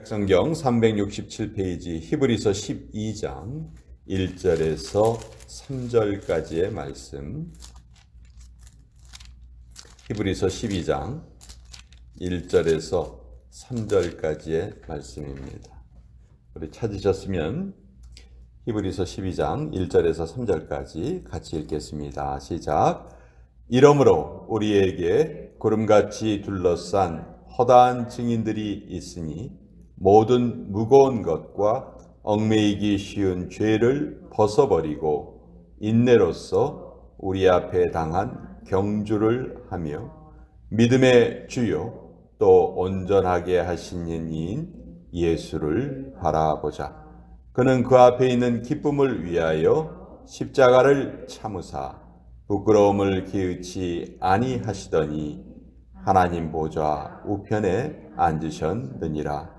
성경 367페이지 히브리서 12장 1절에서 3절까지의 말씀. 히브리서 12장 1절에서 3절까지의 말씀입니다. 우리 찾으셨으면 히브리서 12장 1절에서 3절까지 같이 읽겠습니다. 시작. 이러므로 우리에게 구름같이 둘러싼 허다한 증인들이 있으니 모든 무거운 것과 얽매이기 쉬운 죄를 벗어버리고 인내로써 우리 앞에 당한 경주를 하며 믿음의 주요 또 온전하게 하신 이인 예수를 바라보자. 그는 그 앞에 있는 기쁨을 위하여 십자가를 참으사 부끄러움을 기으치 아니하시더니 하나님 보좌 우편에 앉으셨느니라.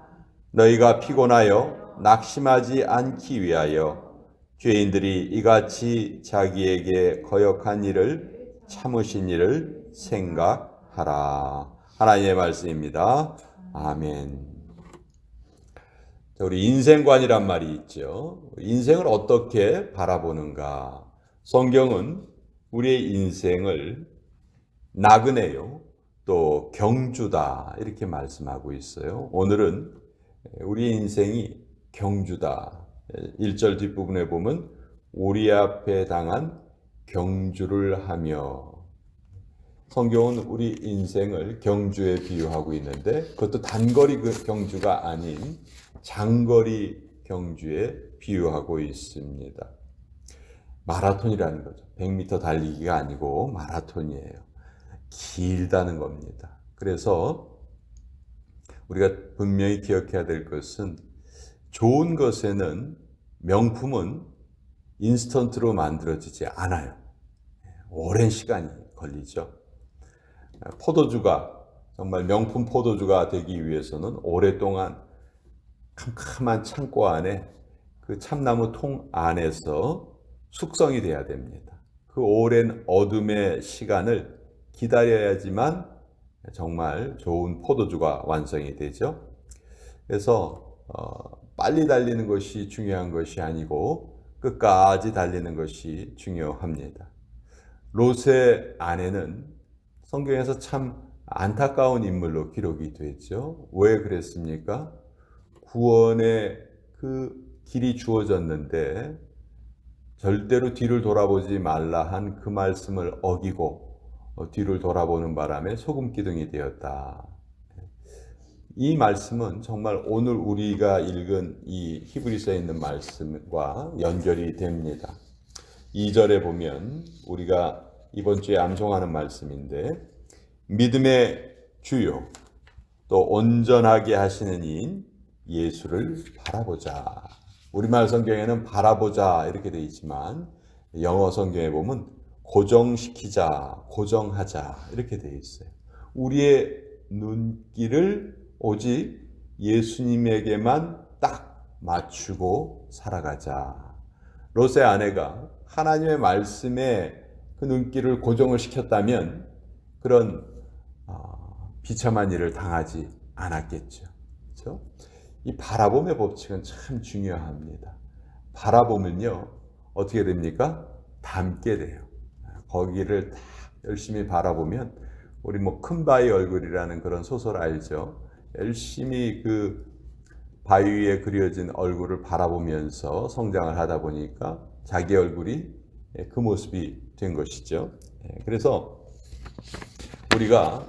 너희가 피곤하여 낙심하지 않기 위하여 죄인들이 이같이 자기에게 거역한 일을 참으신 일을 생각하라. 하나님의 말씀입니다. 아멘. 우리 인생관이란 말이 있죠. 인생을 어떻게 바라보는가? 성경은 우리의 인생을 나그네요, 또 경주다 이렇게 말씀하고 있어요. 오늘은 우리 인생이 경주다. 1절 뒷부분에 보면 우리 앞에 당한 경주를 하며, 성경은 우리 인생을 경주에 비유하고 있는데 그것도 단거리 경주가 아닌 장거리 경주에 비유하고 있습니다. 마라톤이라는 거죠. 100m 달리기가 아니고 마라톤이에요. 길다는 겁니다. 그래서 우리가 분명히 기억해야 될 것은, 좋은 것에는, 명품은 인스턴트로 만들어지지 않아요. 오랜 시간이 걸리죠. 포도주가, 정말 명품 포도주가 되기 위해서는 오랫동안 캄캄한 창고 안에, 그 참나무 통 안에서 숙성이 돼야 됩니다. 그 오랜 어둠의 시간을 기다려야지만 정말 좋은 포도주가 완성이 되죠. 그래서 빨리 달리는 것이 중요한 것이 아니고 끝까지 달리는 것이 중요합니다. 롯의 아내는 성경에서 참 안타까운 인물로 기록이 됐죠. 왜 그랬습니까? 구원의 그 길이 주어졌는데 절대로 뒤를 돌아보지 말라 한 그 말씀을 어기고 뒤를 돌아보는 바람에 소금기둥이 되었다. 이 말씀은 정말 오늘 우리가 읽은 이 히브리서에 있는 말씀과 연결이 됩니다. 2절에 보면 우리가 이번 주에 암송하는 말씀인데, 믿음의 주요 또 온전하게 하시는 이인 예수를 바라보자. 우리말 성경에는 바라보자 이렇게 되어 있지만 영어 성경에 보면 고정시키자, 고정하자 이렇게 되어 있어요. 우리의 눈길을 오직 예수님에게만 딱 맞추고 살아가자. 롯의 아내가 하나님의 말씀에 그 눈길을 고정을 시켰다면 그런 비참한 일을 당하지 않았겠죠. 그렇죠? 이 바라봄의 법칙은 참 중요합니다. 바라보면요, 어떻게 됩니까? 닮게 돼요. 거기를 다 열심히 바라보면, 우리 큰 바위 얼굴이라는 그런 소설 알죠? 열심히 그 바위 위에 그려진 얼굴을 바라보면서 성장을 하다 보니까 자기 얼굴이 그 모습이 된 것이죠. 그래서 우리가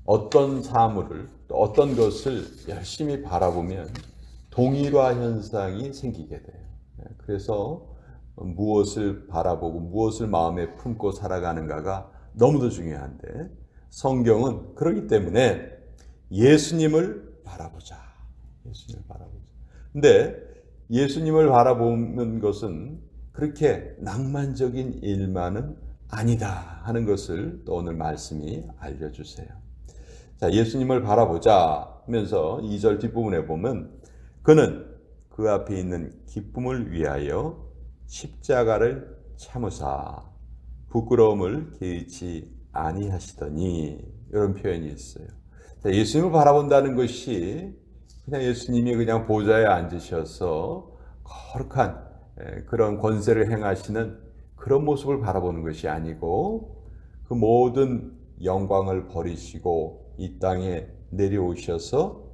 어떤 사물을, 또 어떤 것을 열심히 바라보면 동일화 현상이 생기게 돼요. 그래서 무엇을 바라보고 무엇을 마음에 품고 살아가는가가 너무도 중요한데, 성경은 그렇기 때문에 예수님을 바라보자. 예수님을 바라보자. 근데 예수님을 바라보는 것은 그렇게 낭만적인 일만은 아니다 하는 것을 또 오늘 말씀이 알려주세요. 자, 예수님을 바라보자 하면서 2절 뒷부분에 보면, 그는 그 앞에 있는 기쁨을 위하여 십자가를 참으사 부끄러움을 개의치 아니하시더니, 이런 표현이 있어요. 예수님을 바라본다는 것이 그냥 예수님이 그냥 보좌에 앉으셔서 거룩한 그런 권세를 행하시는 그런 모습을 바라보는 것이 아니고 그 모든 영광을 버리시고 이 땅에 내려오셔서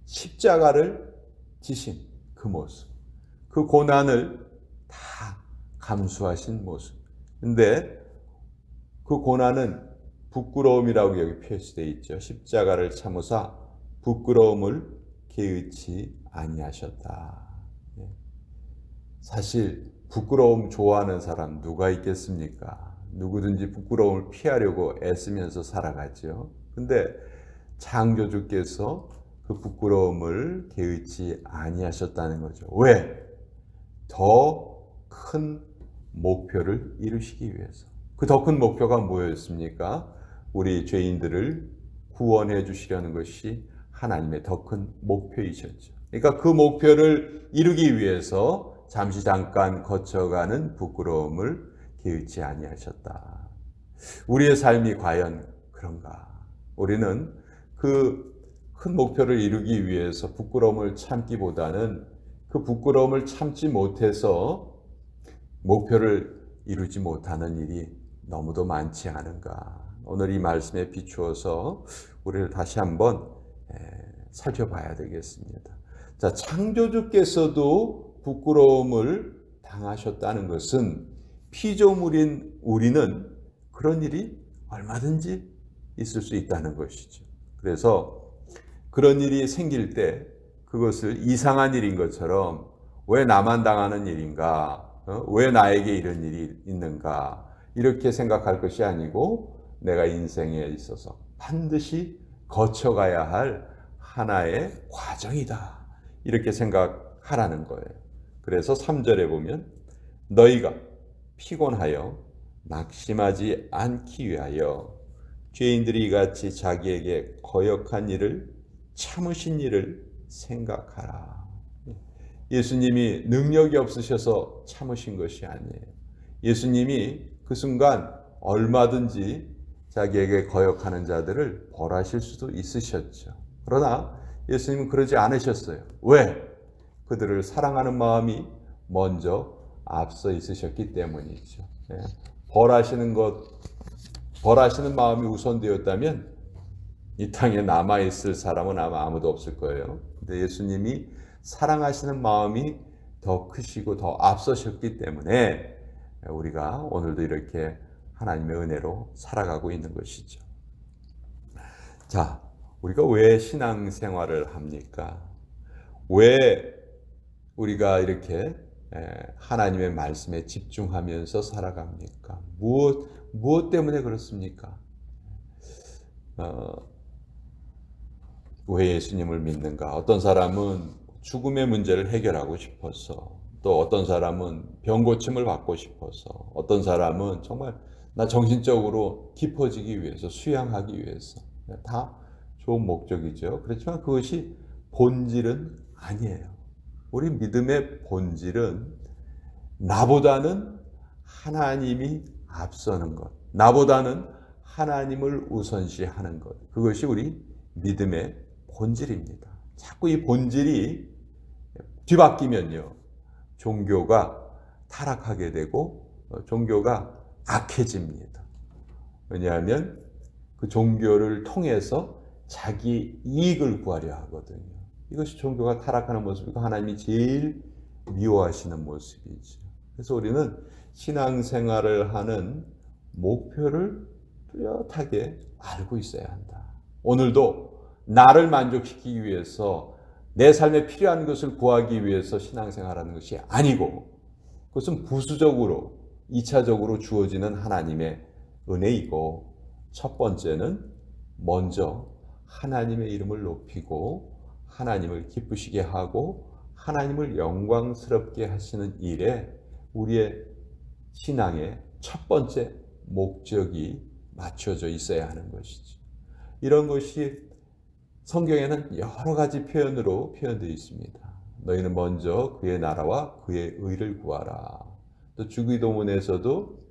십자가를 지신 그 모습, 그 고난을 다 감수하신 모습. 근데 그 고난은 부끄러움이라고 여기 표시되어 있죠. 십자가를 참으사 부끄러움을 개의치 아니하셨다. 사실 부끄러움 좋아하는 사람 누가 있겠습니까? 누구든지 부끄러움을 피하려고 애쓰면서 살아가죠. 근데 창조주께서 그 부끄러움을 개의치 아니하셨다는 거죠. 왜? 더 큰 목표를 이루시기 위해서. 그 더 큰 목표가 뭐였습니까? 우리 죄인들을 구원해 주시려는 것이 하나님의 더 큰 목표이셨죠. 그러니까 그 목표를 이루기 위해서 잠깐 거쳐가는 부끄러움을 개의치 아니하셨다. 우리의 삶이 과연 그런가? 우리는 그 큰 목표를 이루기 위해서 부끄러움을 참기보다는 그 부끄러움을 참지 못해서 목표를 이루지 못하는 일이 너무도 많지 않은가. 오늘 이 말씀에 비추어서 우리를 다시 한번 살펴봐야 되겠습니다. 자, 창조주께서도 부끄러움을 당하셨다는 것은 피조물인 우리는 그런 일이 얼마든지 있을 수 있다는 것이죠. 그래서 그런 일이 생길 때 그것을 이상한 일인 것처럼 왜 나만 당하는 일인가? 왜 나에게 이런 일이 있는가? 이렇게 생각할 것이 아니고 내가 인생에 있어서 반드시 거쳐가야 할 하나의 과정이다. 이렇게 생각하라는 거예요. 그래서 3절에 보면 너희가 피곤하여 낙심하지 않기 위하여 죄인들이 이같이 자기에게 거역한 일을 참으신 일을 생각하라. 예수님이 능력이 없으셔서 참으신 것이 아니에요. 예수님이 그 순간 얼마든지 자기에게 거역하는 자들을 벌하실 수도 있으셨죠. 그러나 예수님은 그러지 않으셨어요. 왜? 그들을 사랑하는 마음이 먼저 앞서 있으셨기 때문이죠. 벌하시는 마음이 우선되었다면 이 땅에 남아있을 사람은 아마 아무도 없을 거예요. 근데 예수님이 사랑하시는 마음이 더 크시고 더 앞서셨기 때문에 우리가 오늘도 이렇게 하나님의 은혜로 살아가고 있는 것이죠. 자, 우리가 왜 신앙생활을 합니까? 왜 우리가 이렇게 하나님의 말씀에 집중하면서 살아갑니까? 무엇 때문에 그렇습니까? 왜 예수님을 믿는가? 어떤 사람은 죽음의 문제를 해결하고 싶어서, 또 어떤 사람은 병 고침을 받고 싶어서, 어떤 사람은 정말 나 정신적으로 깊어지기 위해서, 수양하기 위해서. 다 좋은 목적이죠. 그렇지만 그것이 본질은 아니에요. 우리 믿음의 본질은 나보다는 하나님이 앞서는 것, 나보다는 하나님을 우선시하는 것, 그것이 우리 믿음의 본질입니다. 자꾸 이 본질이 뒤바뀌면요, 종교가 타락하게 되고 종교가 악해집니다. 왜냐하면 그 종교를 통해서 자기 이익을 구하려 하거든요. 이것이 종교가 타락하는 모습이고 하나님이 제일 미워하시는 모습이죠. 그래서 우리는 신앙생활을 하는 목표를 뚜렷하게 알고 있어야 한다. 오늘도 나를 만족시키기 위해서 내 삶에 필요한 것을 구하기 위해서 신앙생활하는 것이 아니고 그것은 부수적으로 2차적으로 주어지는 하나님의 은혜이고, 첫 번째는 먼저 하나님의 이름을 높이고 하나님을 기쁘시게 하고 하나님을 영광스럽게 하시는 일에 우리의 신앙의 첫 번째 목적이 맞춰져 있어야 하는 것이죠. 이런 것이 성경에는 여러 가지 표현으로 표현되어 있습니다. 너희는 먼저 그의 나라와 그의 의를 구하라. 또 주기도문에서도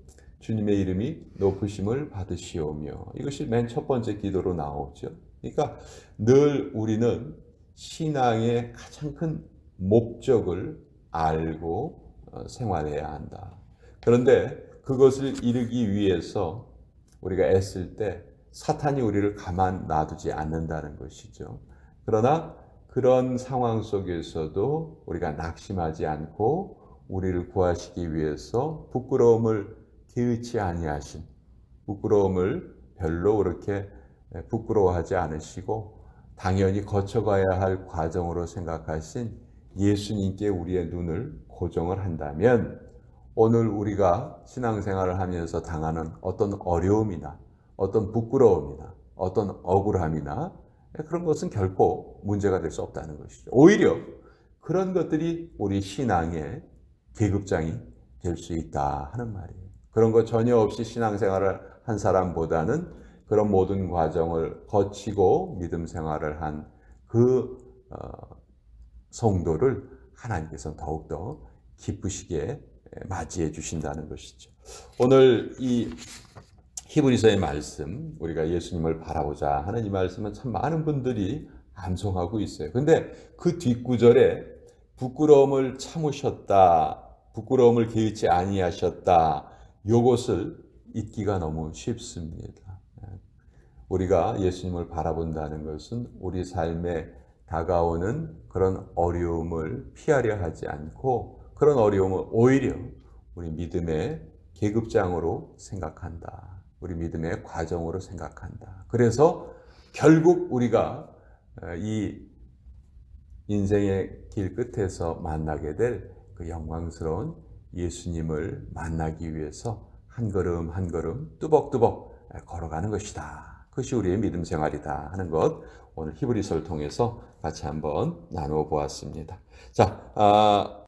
주님의 이름이 높으심을 받으시오며, 이것이 맨 첫 번째 기도로 나오죠. 그러니까 늘 우리는 신앙의 가장 큰 목적을 알고 생활해야 한다. 그런데 그것을 이루기 위해서 우리가 애쓸 때 사탄이 우리를 가만 놔두지 않는다는 것이죠. 그러나 그런 상황 속에서도 우리가 낙심하지 않고 우리를 구하시기 위해서 부끄러움을 개의치 아니하신, 부끄러움을 별로 그렇게 부끄러워하지 않으시고 당연히 거쳐가야 할 과정으로 생각하신 예수님께 우리의 눈을 고정을 한다면 오늘 우리가 신앙생활을 하면서 당하는 어떤 어려움이나 어떤 부끄러움이나 어떤 억울함이나 그런 것은 결코 문제가 될 수 없다는 것이죠. 오히려 그런 것들이 우리 신앙의 계급장이 될 수 있다 하는 말이에요. 그런 것 전혀 없이 신앙생활을 한 사람보다는 그런 모든 과정을 거치고 믿음 생활을 한 그 성도를 하나님께서 더욱더 기쁘시게 맞이해 주신다는 것이죠. 오늘 이 히브리서의 말씀, 우리가 예수님을 바라보자 하는 이 말씀은 참 많은 분들이 암송하고 있어요. 근데 그 뒷구절에 부끄러움을 참으셨다, 부끄러움을 개의치 아니하셨다, 요것을 잊기가 너무 쉽습니다. 우리가 예수님을 바라본다는 것은 우리 삶에 다가오는 그런 어려움을 피하려 하지 않고 그런 어려움을 오히려 우리 믿음의 계급장으로 생각한다. 우리 믿음의 과정으로 생각한다. 그래서 결국 우리가 이 인생의 길 끝에서 만나게 될 그 영광스러운 예수님을 만나기 위해서 한 걸음 한 걸음 뚜벅뚜벅 걸어가는 것이다. 그것이 우리의 믿음 생활이다 하는 것 오늘 히브리서를 통해서 같이 한번 나누어 보았습니다. 자,